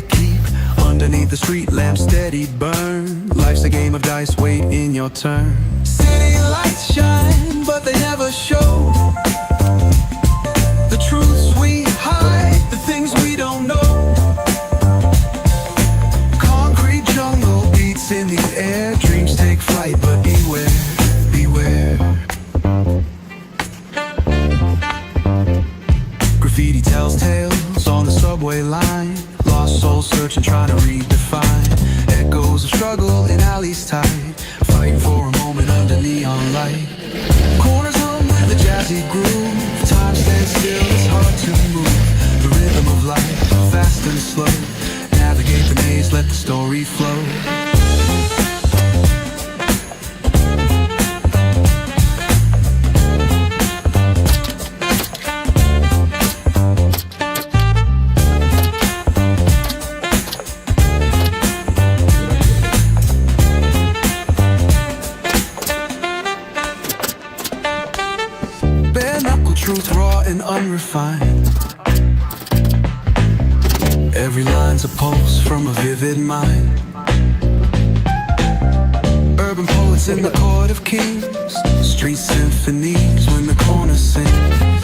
keep underneath the street lamp, steady burn. Life's a game of dice, wait in your turn. City lights shine, but they never show the truths we hide, the things we don't know. Concrete jungle beats in the air, dreams take flight, but beware, beware. Graffiti tells tales on the subway line, lost souls searching, trying to redefine. Echoes of struggle in alleys tight, fighting for a moment under neon light. Corners hum with a jazzy groove, time stands still, it's hard to move. The rhythm of life, fast and slow, navigate the maze, let the story flow. Truth raw and unrefined, every line's a pulse from a vivid mind. Urban poets in the court of kings, street symphonies when the corners sing.